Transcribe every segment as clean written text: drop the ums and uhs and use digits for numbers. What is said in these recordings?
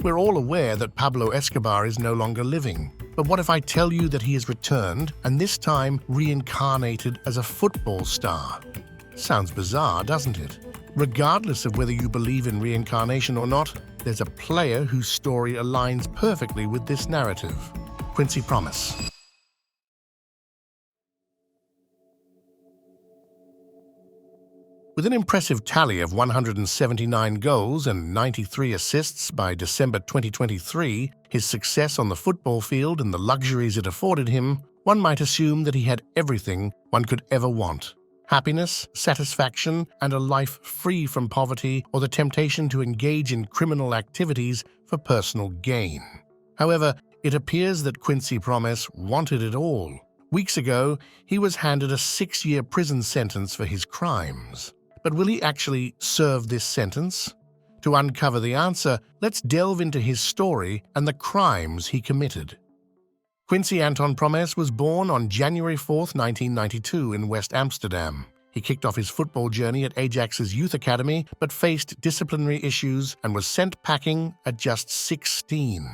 We're all aware that Pablo Escobar is no longer living. But what if I tell you that he has returned, and this time reincarnated as a football star? Sounds bizarre, doesn't it? Regardless of whether you believe in reincarnation or not, there's a player whose story aligns perfectly with this narrative. Quincy Promes. With an impressive tally of 179 goals and 93 assists by December 2023, his success on the football field and the luxuries it afforded him, one might assume that he had everything one could ever want. Happiness, satisfaction, and a life free from poverty or the temptation to engage in criminal activities for personal gain. However, it appears that Quincy Promes wanted it all. Weeks ago, he was handed a 6-year prison sentence for his crimes. But will he actually serve this sentence? To uncover the answer, let's delve into his story and the crimes he committed. Quincy Anton Promes was born on January 4, 1992 in West Amsterdam. He kicked off his football journey at Ajax's youth academy, but faced disciplinary issues and was sent packing at just 16.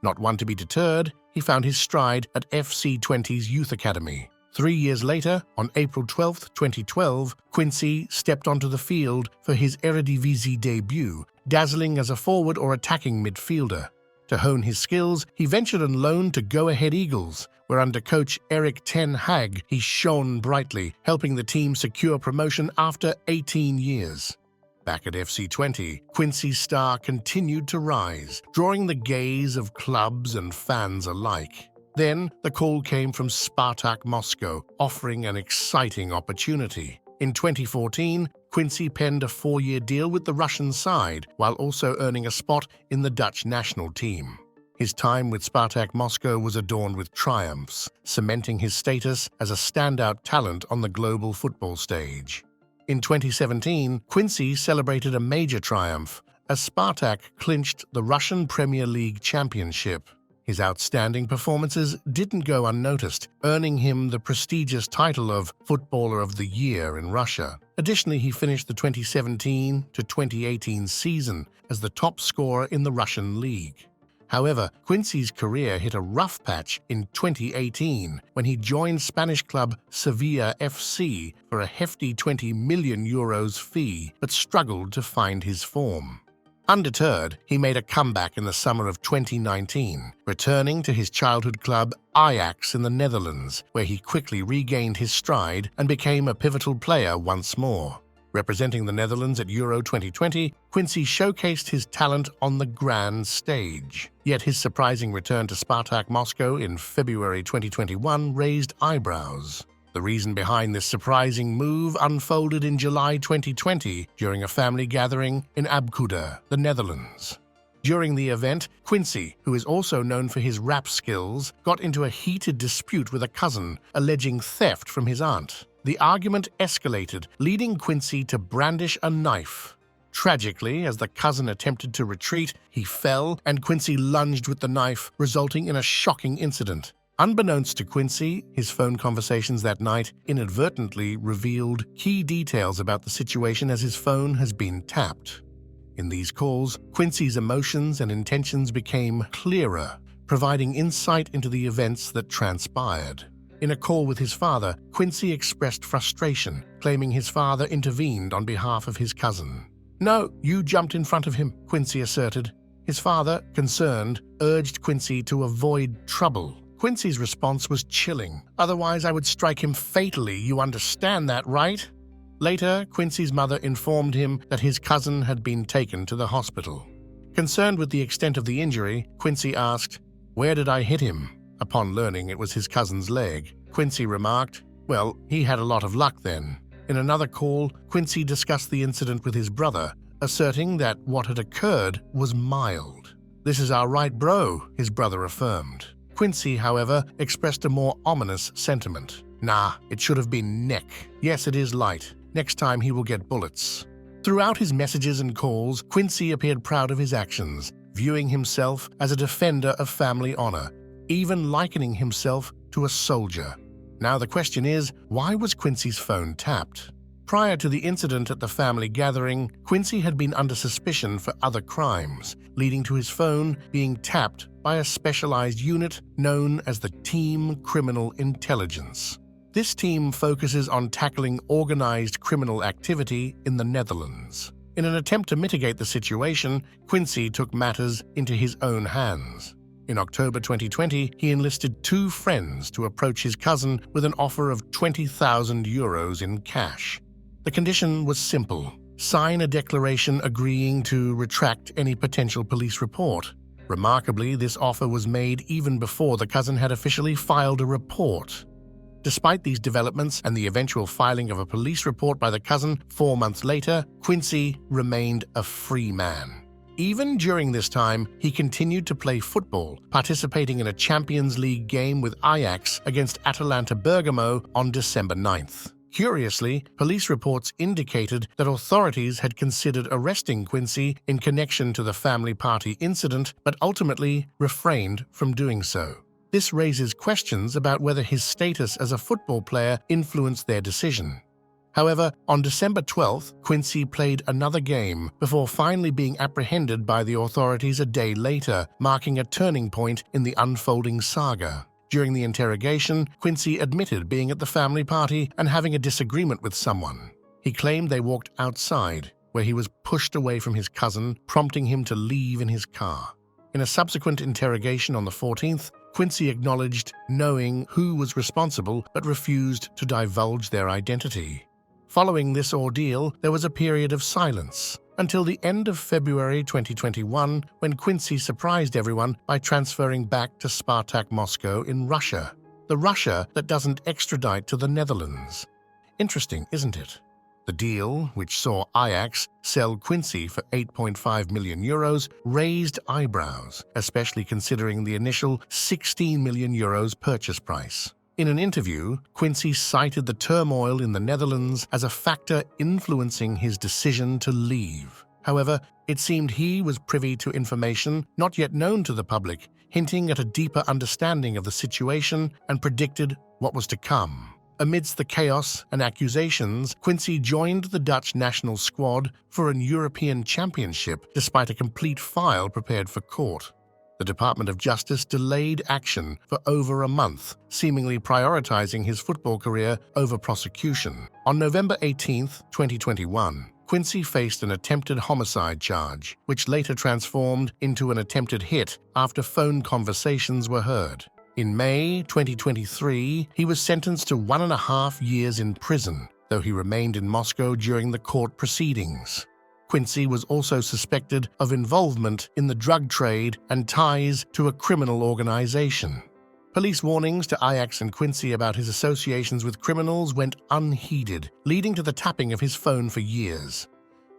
Not one to be deterred, he found his stride at FC 20's youth academy. 3 years later, on April 12, 2012, Quincy stepped onto the field for his Eredivisie debut, dazzling as a forward or attacking midfielder. To hone his skills, he ventured on loan to Go Ahead Eagles, where under coach Erik ten Hag he shone brightly, helping the team secure promotion after 18 years. Back at FC 20, Quincy's star continued to rise, drawing the gaze of clubs and fans alike. Then, the call came from Spartak Moscow, offering an exciting opportunity. In 2014, Quincy penned a 4-year deal with the Russian side, while also earning a spot in the Dutch national team. His time with Spartak Moscow was adorned with triumphs, cementing his status as a standout talent on the global football stage. In 2017, Quincy celebrated a major triumph, as Spartak clinched the Russian Premier League championship. His outstanding performances didn't go unnoticed, earning him the prestigious title of Footballer of the Year in Russia. Additionally, he finished the 2017 to 2018 season as the top scorer in the Russian league. However, Quincy's career hit a rough patch in 2018 when he joined Spanish club Sevilla FC for a hefty €20 million fee, but struggled to find his form. Undeterred, he made a comeback in the summer of 2019, returning to his childhood club Ajax in the Netherlands, where he quickly regained his stride and became a pivotal player once more. Representing the Netherlands at Euro 2020, Quincy showcased his talent on the grand stage. Yet his surprising return to Spartak Moscow in February 2021 raised eyebrows. The reason behind this surprising move unfolded in July 2020 during a family gathering in Abcoude, the Netherlands. During the event, Quincy, who is also known for his rap skills, got into a heated dispute with a cousin, alleging theft from his aunt. The argument escalated, leading Quincy to brandish a knife. Tragically, as the cousin attempted to retreat, he fell and Quincy lunged with the knife, resulting in a shocking incident. Unbeknownst to Quincy, his phone conversations that night inadvertently revealed key details about the situation as his phone has been tapped. In these calls, Quincy's emotions and intentions became clearer, providing insight into the events that transpired. In a call with his father, Quincy expressed frustration, claiming his father intervened on behalf of his cousin. "No, you jumped in front of him," Quincy asserted. His father, concerned, urged Quincy to avoid trouble. Quincy's response was chilling. "Otherwise, I would strike him fatally, you understand that, right?" Later, Quincy's mother informed him that his cousin had been taken to the hospital. Concerned with the extent of the injury, Quincy asked, "Where did I hit him?" Upon learning it was his cousin's leg, Quincy remarked, "Well, he had a lot of luck then." In another call, Quincy discussed the incident with his brother, asserting that what had occurred was mild. "This is our right, bro," his brother affirmed. Quincy, however, expressed a more ominous sentiment. "Nah, it should have been neck. Yes, it is light. Next time he will get bullets." Throughout his messages and calls, Quincy appeared proud of his actions, viewing himself as a defender of family honor, even likening himself to a soldier. Now the question is, why was Quincy's phone tapped? Prior to the incident at the family gathering, Quincy had been under suspicion for other crimes, leading to his phone being tapped by a specialized unit known as the Team Criminal Intelligence. This team focuses on tackling organized criminal activity in the Netherlands. In an attempt to mitigate the situation, Quincy took matters into his own hands. In October 2020, he enlisted 2 friends to approach his cousin with an offer of €20,000 in cash. The condition was simple: sign a declaration agreeing to retract any potential police report. Remarkably, this offer was made even before the cousin had officially filed a report. Despite these developments and the eventual filing of a police report by the cousin 4 months later, Quincy remained a free man. Even during this time, he continued to play football, participating in a Champions League game with Ajax against Atalanta Bergamo on December 9th. Curiously, police reports indicated that authorities had considered arresting Quincy in connection to the family party incident, but ultimately refrained from doing so. This raises questions about whether his status as a football player influenced their decision. However, on December 12th, Quincy played another game before finally being apprehended by the authorities a day later, marking a turning point in the unfolding saga. During the interrogation, Quincy admitted being at the family party and having a disagreement with someone. He claimed they walked outside, where he was pushed away from his cousin, prompting him to leave in his car. In a subsequent interrogation on the 14th, Quincy acknowledged knowing who was responsible but refused to divulge their identity. Following this ordeal, there was a period of silence until the end of February 2021, when Quincy surprised everyone by transferring back to Spartak Moscow in Russia, the Russia that doesn't extradite to the Netherlands. Interesting, isn't it? The deal, which saw Ajax sell Quincy for €8.5 million, raised eyebrows, especially considering the initial €16 million purchase price. In an interview, Quincy cited the turmoil in the Netherlands as a factor influencing his decision to leave. However, it seemed he was privy to information not yet known to the public, hinting at a deeper understanding of the situation and predicted what was to come. Amidst the chaos and accusations, Quincy joined the Dutch national squad for an European Championship despite a complete file prepared for court. The Department of Justice delayed action for over a month, seemingly prioritizing his football career over prosecution. On November 18, 2021, Quincy faced an attempted homicide charge, which later transformed into an attempted hit after phone conversations were heard. In May 2023, he was sentenced to 1.5 years in prison, though he remained in Moscow during the court proceedings. Quincy was also suspected of involvement in the drug trade and ties to a criminal organization. Police warnings to Ajax and Quincy about his associations with criminals went unheeded, leading to the tapping of his phone for years.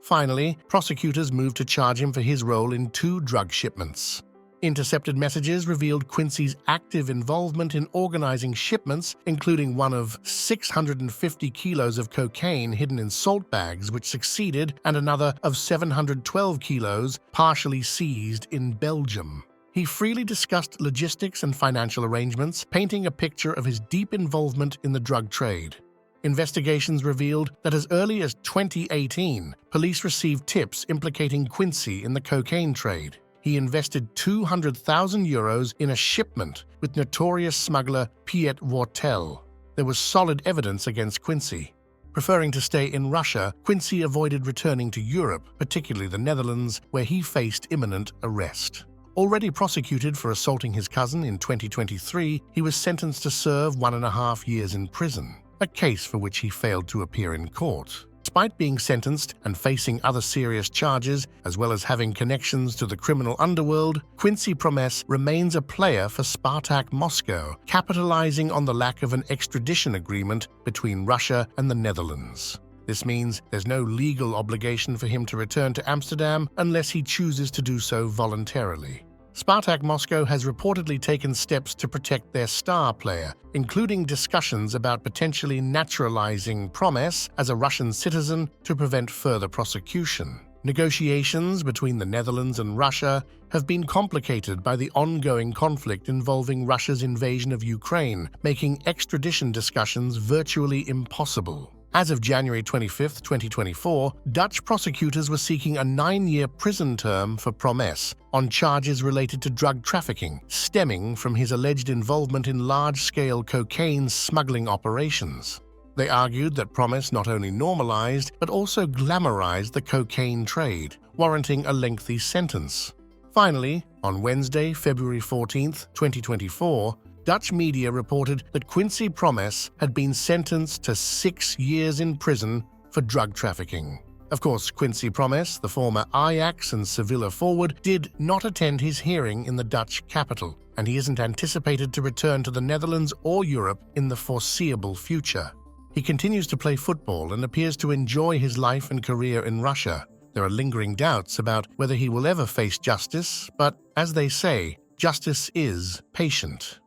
Finally, prosecutors moved to charge him for his role in 2 drug shipments. Intercepted messages revealed Quincy's active involvement in organizing shipments, including one of 650 kilos of cocaine hidden in salt bags which succeeded, and another of 712 kilos partially seized in Belgium. He freely discussed logistics and financial arrangements, painting a picture of his deep involvement in the drug trade. Investigations revealed that as early as 2018, police received tips implicating Quincy in the cocaine trade. He invested €200,000 in a shipment with notorious smuggler Piet Wortel. There was solid evidence against Quincy. Preferring to stay in Russia, Quincy avoided returning to Europe, particularly the Netherlands, where he faced imminent arrest. Already prosecuted for assaulting his cousin in 2023, he was sentenced to serve 1.5 years in prison, a case for which he failed to appear in court. Despite being sentenced and facing other serious charges, as well as having connections to the criminal underworld, Quincy Promes remains a player for Spartak Moscow, capitalizing on the lack of an extradition agreement between Russia and the Netherlands. This means there's no legal obligation for him to return to Amsterdam unless he chooses to do so voluntarily. Spartak Moscow has reportedly taken steps to protect their star player, including discussions about potentially naturalizing Promes as a Russian citizen to prevent further prosecution. Negotiations between the Netherlands and Russia have been complicated by the ongoing conflict involving Russia's invasion of Ukraine, making extradition discussions virtually impossible. As of January 25, 2024, Dutch prosecutors were seeking a 9-year prison term for Promes on charges related to drug trafficking, stemming from his alleged involvement in large-scale cocaine smuggling operations. They argued that Promes not only normalized but also glamorized the cocaine trade, warranting a lengthy sentence. Finally, on Wednesday, February 14, 2024, Dutch media reported that Quincy Promes had been sentenced to 6 years in prison for drug trafficking. Of course, Quincy Promes, the former Ajax and Sevilla forward, did not attend his hearing in the Dutch capital, and he isn't anticipated to return to the Netherlands or Europe in the foreseeable future. He continues to play football and appears to enjoy his life and career in Russia. There are lingering doubts about whether he will ever face justice, but as they say, justice is patient.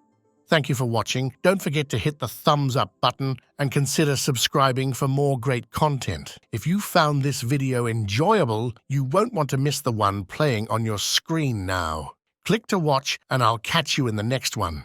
Thank you for watching. Don't forget to hit the thumbs up button and consider subscribing for more great content. If you found this video enjoyable, you won't want to miss the one playing on your screen now. Click to watch and I'll catch you in the next one.